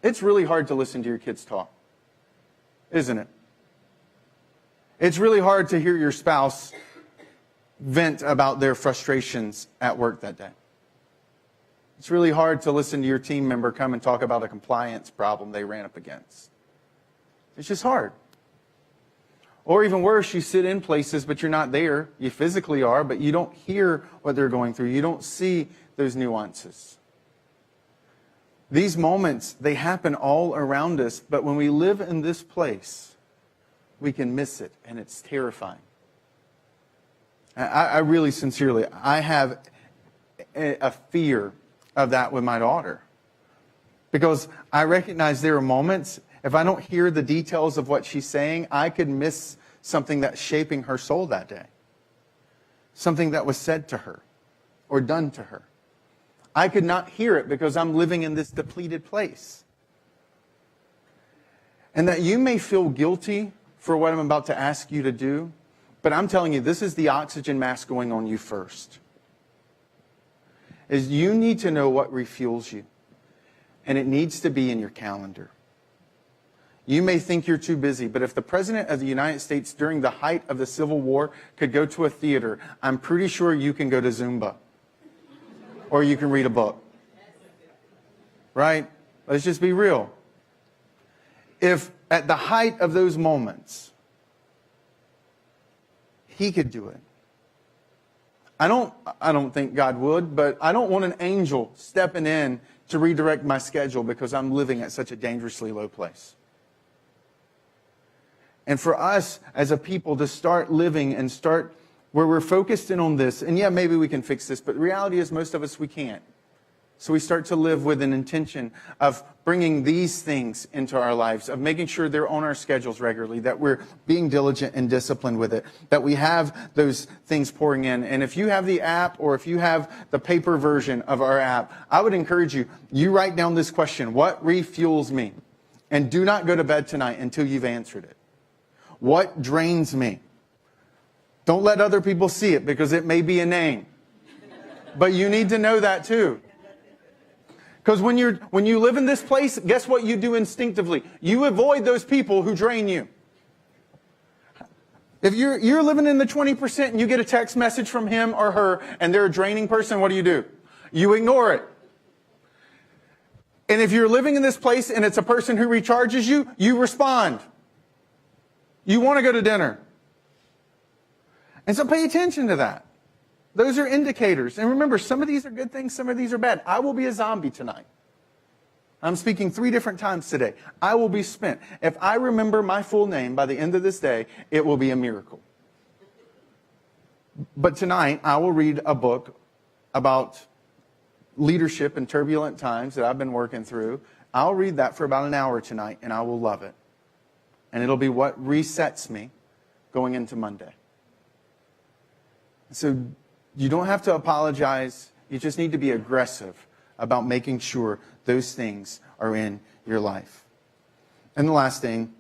it's really hard to listen to your kids talk, isn't it? It's really hard to hear your spouse vent about their frustrations at work that day. It's really hard to listen to your team member come and talk about a compliance problem they ran up against. It's just hard. Or even worse, you sit in places, but you're not there. You physically are, but you don't hear what they're going through. You don't see those nuances. These moments, they happen all around us, but when we live in this place, we can miss it, and it's terrifying. I really sincerely, I have a fear of that with my daughter. Because I recognize there are moments, if I don't hear the details of what she's saying, I could miss something that's shaping her soul that day. Something that was said to her or done to her. I could not hear it because I'm living in this depleted place. And that you may feel guilty for what I'm about to ask you to do, but I'm telling you, this is the oxygen mask going on you first. Is you need to know what refuels you. And it needs to be in your calendar. You may think you're too busy, but if the President of the United States during the height of the Civil War could go to a theater, I'm pretty sure you can go to Zumba. Or you can read a book. Right? Let's just be real. If at the height of those moments, he could do it. I don't think God would, but I don't want an angel stepping in to redirect my schedule because I'm living at such a dangerously low place. And for us as a people to start living and start where we're focused in on this, and yeah, maybe we can fix this, but the reality is most of us, we can't. So we start to live with an intention of bringing these things into our lives, of making sure they're on our schedules regularly, that we're being diligent and disciplined with it, that we have those things pouring in. And if you have the app or if you have the paper version of our app, I would encourage you, you write down this question: what refuels me? And do not go to bed tonight until you've answered it. What drains me? Don't let other people see it because it may be a name. But you need to know that too. Because when you live in this place, guess what you do instinctively? You avoid those people who drain you. If you're living in the 20% and you get a text message from him or her and they're a draining person, what do? You ignore it. And if you're living in this place and it's a person who recharges you, you respond. You want to go to dinner. And so pay attention to that. Those are indicators. And remember, some of these are good things, some of these are bad. I will be a zombie tonight. I'm speaking 3 different times today. I will be spent. If I remember my full name by the end of this day, it will be a miracle. But tonight, I will read a book about leadership in turbulent times that I've been working through. I'll read that for about an hour tonight, and I will love it. And it'll be what resets me going into Monday. So you don't have to apologize. You just need to be aggressive about making sure those things are in your life. And the last thing,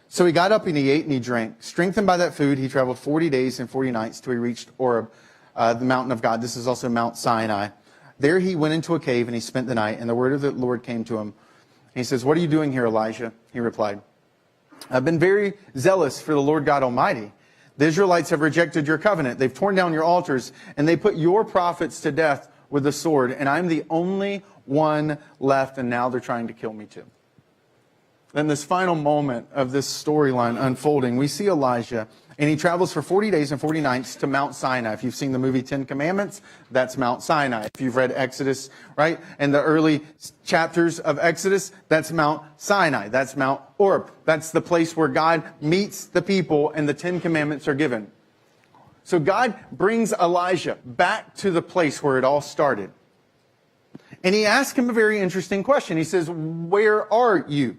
so he got up and he ate and he drank. Strengthened by that food, he traveled 40 days and 40 nights till he reached Horeb, the mountain of God. This is also Mount Sinai. There he went into a cave and he spent the night, and the word of the Lord came to him. And he says, "What are you doing here, Elijah?" He replied, "I've been very zealous for the Lord God Almighty. The Israelites have rejected your covenant. They've torn down your altars, and they put your prophets to death with the sword. And I'm the only one left, and now they're trying to kill me too." Then this final moment of this storyline unfolding, we see Elijah, and he travels for 40 days and 40 nights to Mount Sinai. If you've seen the movie 10 Commandments, that's Mount Sinai. If you've read Exodus, right, and the early chapters of Exodus, that's Mount Sinai. That's Mount Horeb. That's the place where God meets the people and the 10 Commandments are given. So God brings Elijah back to the place where it all started. And he asks him a very interesting question. He says, "Where are you?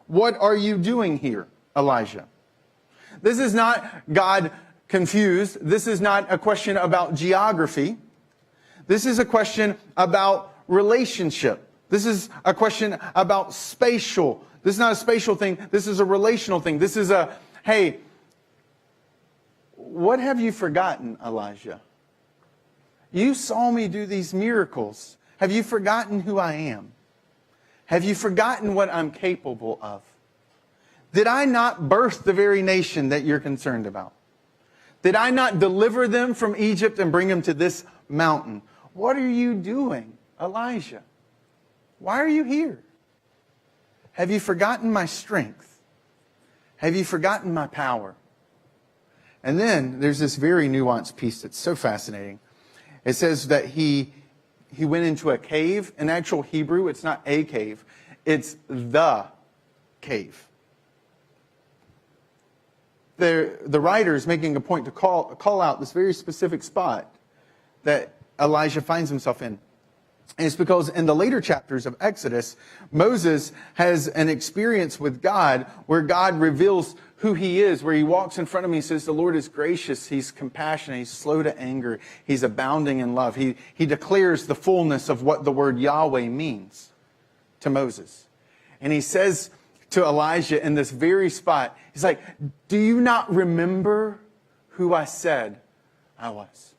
What are you doing here, Elijah?" This is not God confused. This is not a question about geography. This is a question about relationship. This is a question about spatial. This is not a spatial thing. This is a relational thing. This is a, hey, what have you forgotten, Elijah? You saw me do these miracles. Have you forgotten who I am? Have you forgotten what I'm capable of? Did I not birth the very nation that you're concerned about? Did I not deliver them from Egypt and bring them to this mountain? What are you doing, Elijah? Why are you here? Have you forgotten my strength? Have you forgotten my power? And then there's this very nuanced piece that's so fascinating. It says that he went into a cave. In actual Hebrew, it's not a cave. It's the cave. The writer is making a point to call out this very specific spot that Elijah finds himself in. And it's because in the later chapters of Exodus, Moses has an experience with God where God reveals who he is, where he walks in front of me and says, the Lord is gracious, he's compassionate, he's slow to anger, he's abounding in love. He declares the fullness of what the word Yahweh means to Moses. And he says to Elijah in this very spot, he's like, do you not remember who I said I was?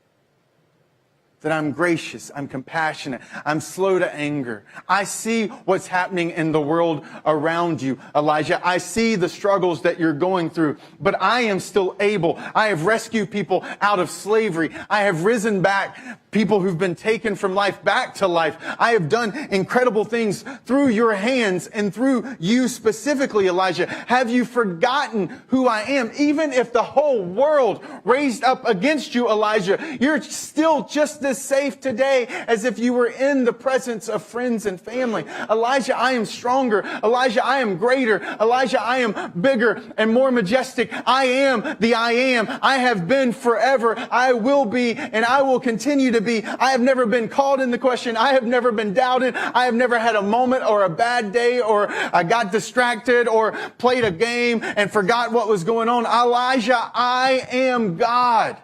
That I'm gracious, I'm compassionate, I'm slow to anger. I see what's happening in the world around you, Elijah. I see the struggles that you're going through, but I am still able. I have rescued people out of slavery. I have risen back people who've been taken from life back to life. I have done incredible things through your hands and through you specifically, Elijah. Have you forgotten who I am? Even if the whole world raised up against you, Elijah, you're still just as safe today as if you were in the presence of friends and family. Elijah, I am stronger. Elijah, I am greater. Elijah, I am bigger and more majestic. I am the I am. I have been forever. I will be, and I will continue to be. I have never been called into question. I have never been doubted. I have never had a moment or a bad day, or I got distracted or played a game and forgot what was going on. Elijah, I am God.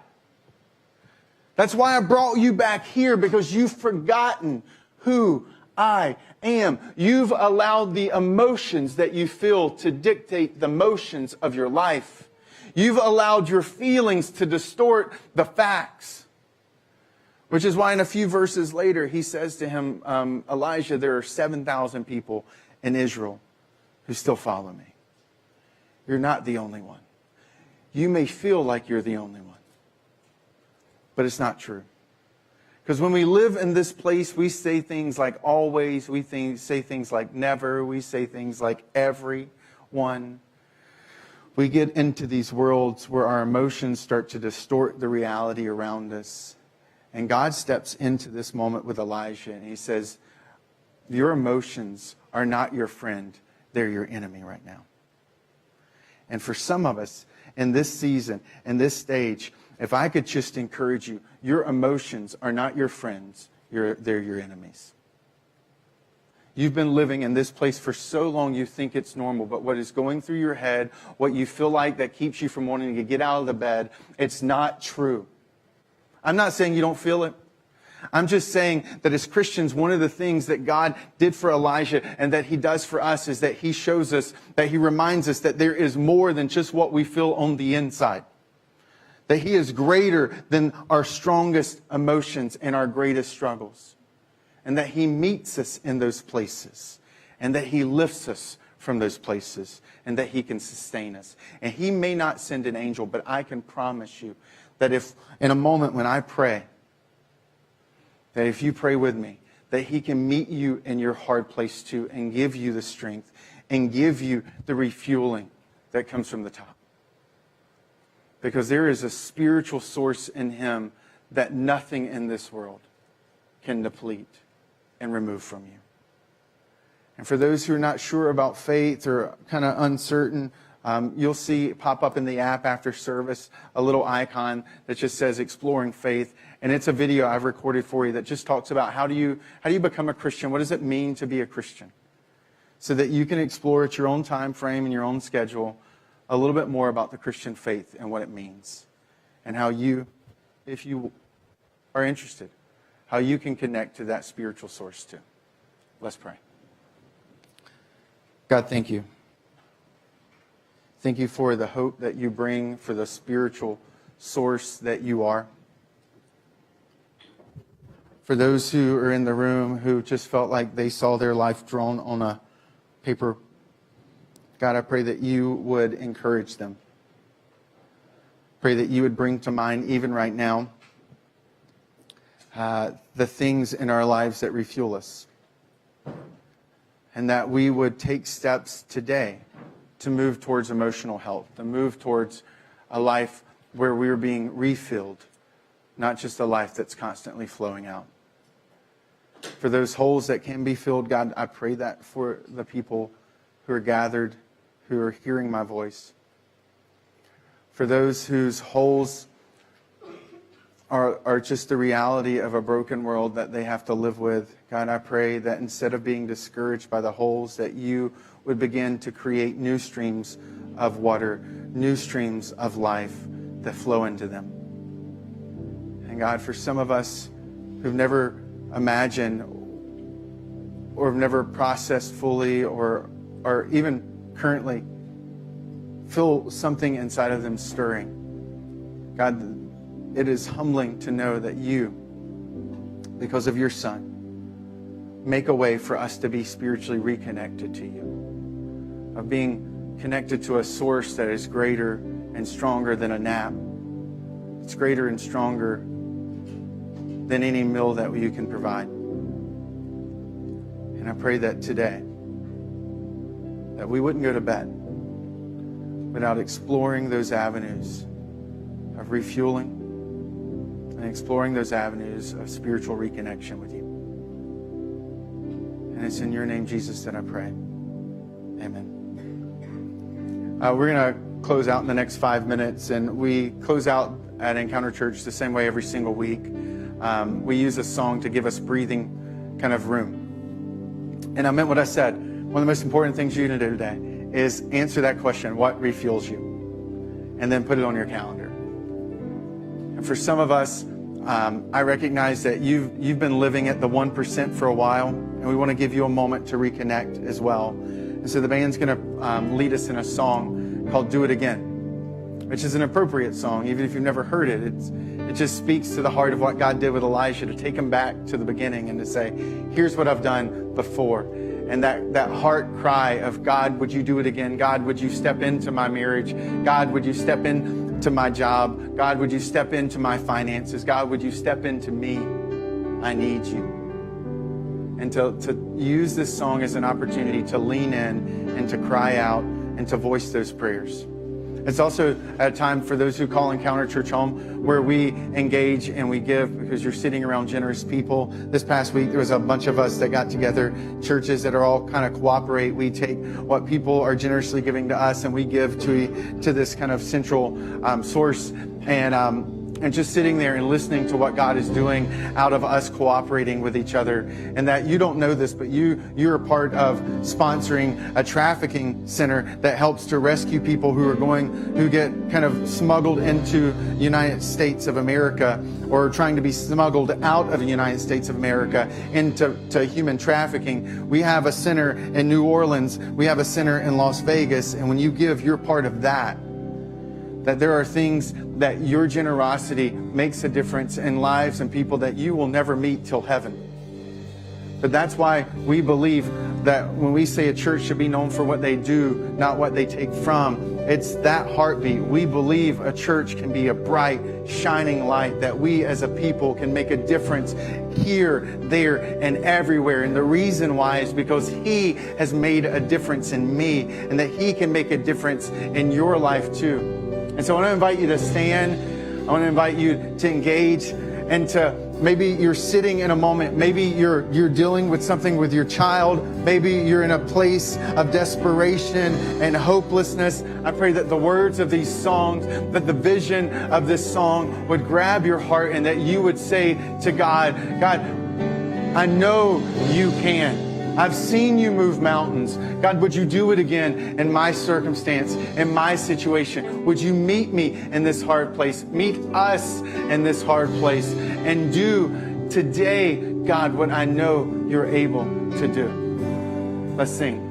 That's why I brought you back here, because you've forgotten who I am. You've allowed the emotions that you feel to dictate the motions of your life. You've allowed your feelings to distort the facts. Which is why in a few verses later, he says to him, Elijah, there are 7,000 people in Israel who still follow me. You're not the only one. You may feel like you're the only one. But it's not true. Because when we live in this place, we say things like always. We say things like never. We say things like everyone. We get into these worlds where our emotions start to distort the reality around us. And God steps into this moment with Elijah and he says, your emotions are not your friend. They're your enemy right now. And for some of us in this season, in this stage, if I could just encourage you, your emotions are not your friends. They're your enemies. You've been living in this place for so long you think it's normal, but what is going through your head, what you feel like that keeps you from wanting to get out of the bed, it's not true. I'm not saying you don't feel it. I'm just saying that as Christians, one of the things that God did for Elijah and that he does for us is that he shows us, that he reminds us that there is more than just what we feel on the inside. That he is greater than our strongest emotions and our greatest struggles. And that he meets us in those places. And that he lifts us from those places. And that he can sustain us. And he may not send an angel, but I can promise you that if in a moment when I pray, that if you pray with me, that he can meet you in your hard place too and give you the strength and give you the refueling that comes from the top. Because there is a spiritual source in him that nothing in this world can deplete and remove from you. And for those who are not sure about faith or kind of uncertain, you'll see pop up in the app after service a little icon that just says Exploring Faith. And it's a video I've recorded for you that just talks about how do you become a Christian? What does it mean to be a Christian? So that you can explore at your own time frame and your own schedule a little bit more about the Christian faith and what it means. And how you, if you are interested, how you can connect to that spiritual source too. Let's pray. God, thank you. Thank you for the hope that you bring, for the spiritual source that you are. For those who are in the room who just felt like they saw their life drawn on a paper, God, I pray that you would encourage them. Pray that you would bring to mind, even right now, the things in our lives that refuel us. And that we would take steps today to move towards emotional health, to move towards a life where we're being refilled, not just a life that's constantly flowing out. For those holes that can be filled, God, I pray that for the people who are gathered, who are hearing my voice. For those whose holes are just the reality of a broken world that they have to live with, God, I pray that instead of being discouraged by the holes, that you would begin to create new streams of water, new streams of life that flow into them. And God, for some of us who've never imagined or have never processed fully or even currently feel something inside of them stirring, God, it is humbling to know that you, because of your Son, make a way for us to be spiritually reconnected to you, of being connected to a source that is greater and stronger than a nap. It's greater and stronger than any meal that you can provide. And I pray that today, that we wouldn't go to bed without exploring those avenues of refueling and exploring those avenues of spiritual reconnection with you. And it's in your name, Jesus, that I pray. Amen. We're going to close out in the next 5 minutes, and we close out at Encounter Church the same way every single week. We use a song to give us breathing kind of room. And I meant what I said. One of the most important things you need to do today is answer that question, what refuels you? And then put it on your calendar. And for some of us, I recognize that you've been living at the 1% for a while, and we want to give you a moment to reconnect as well. And so the band's going to lead us in a song called Do It Again, which is an appropriate song, even if you've never heard it. It just speaks to the heart of what God did with Elijah, to take him back to the beginning and to say, here's what I've done before. And that heart cry of, God, would you do it again? God, would you step into my marriage? God, would you step into my job? God, would you step into my finances? God, would you step into me? I need you. And to use this song as an opportunity to lean in and to cry out and to voice those prayers. It's also a time for those who call Encounter Church home, where we engage and we give, because you're sitting around generous people. This past week, there was a bunch of us that got together, churches that are all kind of cooperate. We take what people are generously giving to us and we give to this kind of central source. And just sitting there and listening to what God is doing out of us cooperating with each other. And that you don't know this, but you're a part of sponsoring a trafficking center that helps to rescue people who get kind of smuggled into the United States of America, or trying to be smuggled out of the United States of America into human trafficking. We have a center in New Orleans. We have a center in Las Vegas. And when you give, you're part of that. That there are things that your generosity makes a difference in lives and people that you will never meet till heaven. But that's why we believe that when we say a church should be known for what they do, not what they take from, it's that heartbeat. We believe a church can be a bright, shining light, that we as a people can make a difference here, there, and everywhere. And the reason why is because He has made a difference in me, and that He can make a difference in your life too. And so I want to invite you to stand. I want to invite you to engage, and to maybe you're sitting in a moment. Maybe you're dealing with something with your child. Maybe you're in a place of desperation and hopelessness. I pray that the words of these songs, that the vision of this song would grab your heart, and that you would say to God, God, I know you can. I've seen you move mountains. God, would you do it again in my circumstance, in my situation? Would you meet me in this hard place? Meet us in this hard place, and do today, God, what I know you're able to do. Let's sing.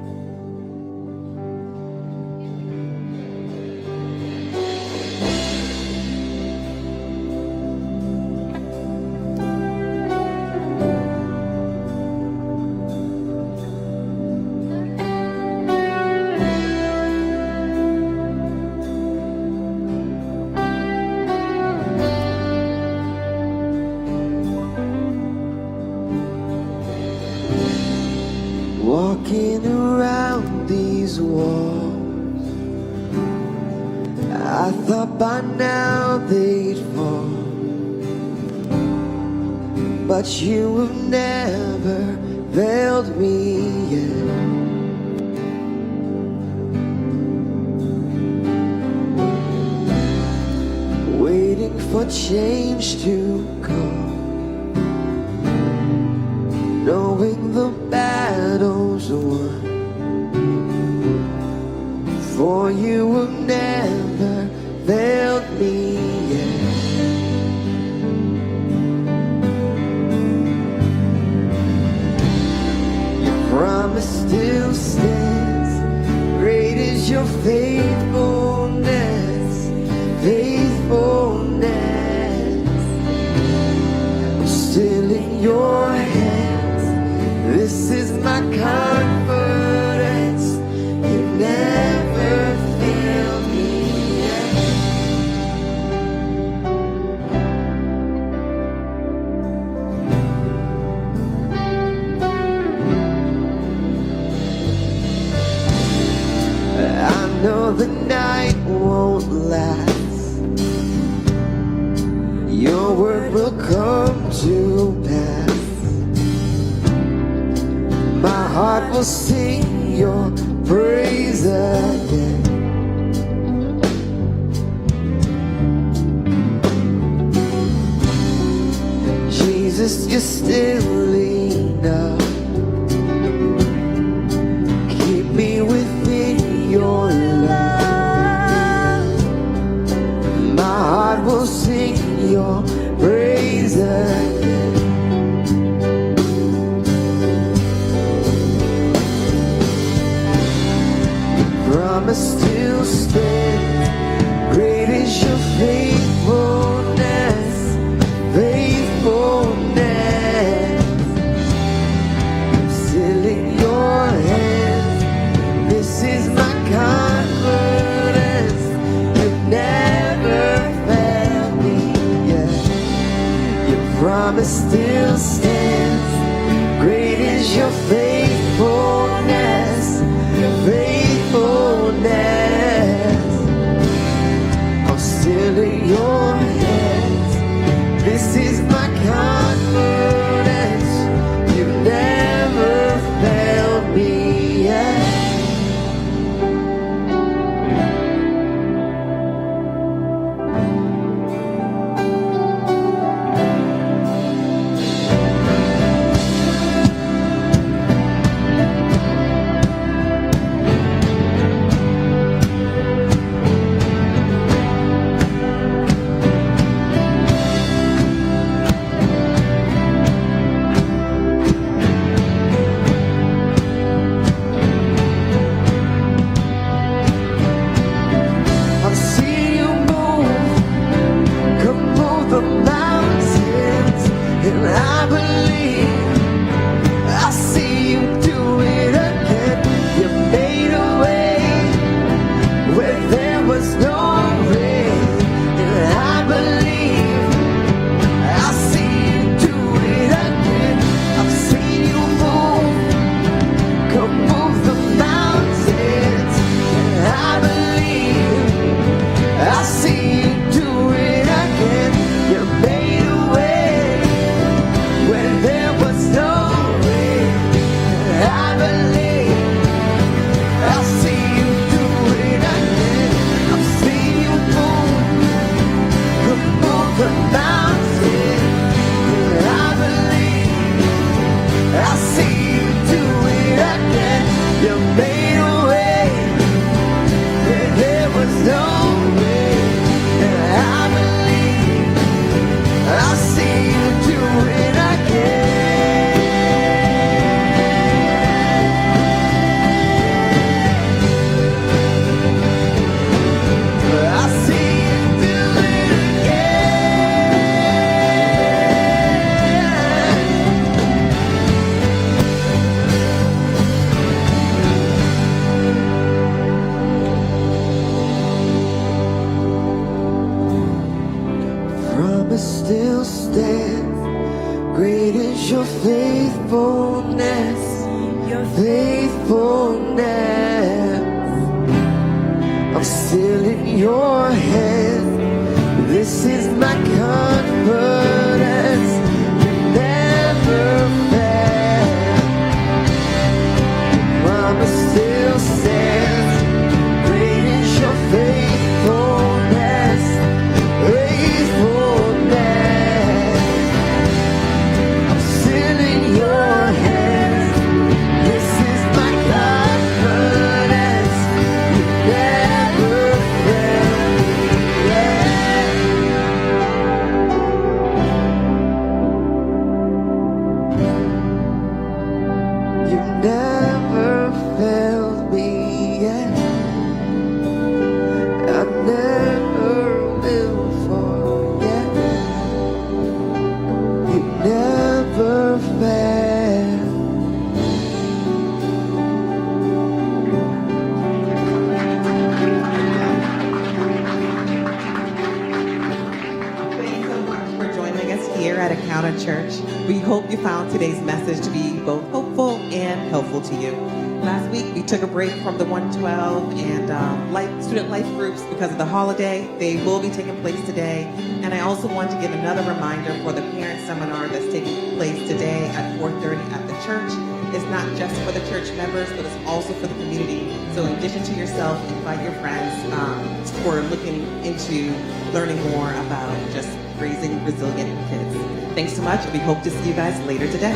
Walking around these walls, I thought by now they'd fall, but you have never failed me yet. Waiting for change to come, knowing the battle's won, for you have never failed me yet. Your promise still stands, great is your faithfulness, faithfulness. I'm still in your hands, this is my confidence, you never fail me yet. I know the night won't last, your word will come to pass. My heart will sing your praise again. Jesus, you're still enough. Keep me within your love. My heart will sing your praise again. Promise still stands, great is your faithfulness, faithfulness. I'm still in your hands, this is my confidence, you've never failed me yet. Your promise still stands, great is your faithfulness, faithfulness. I'm still in your hands, this is my confidence, you've never failed me yet. I see you do it again. This is my confidence. You never fail. Mama still stands. Great is your faithfulness. Faithfulness. I'm still in your hands. This is my confidence. You never fail me yet. You never failed me yet. I never will forget. You never fail. Thanks so much for joining us here at Encounter Church. We hope you found today's message to be both hopeful and helpful to you. Last week, we took a break from the 112 and student life groups because of the holiday. They will be taking place today. And I also want to give another reminder for the parent seminar that's taking place today at 4:30 at the church. It's not just for the church members, but it's also for the community. So in addition to yourself, invite your friends who are looking into learning more about just raising resilient kids. Thanks so much, and we hope to see you guys later today.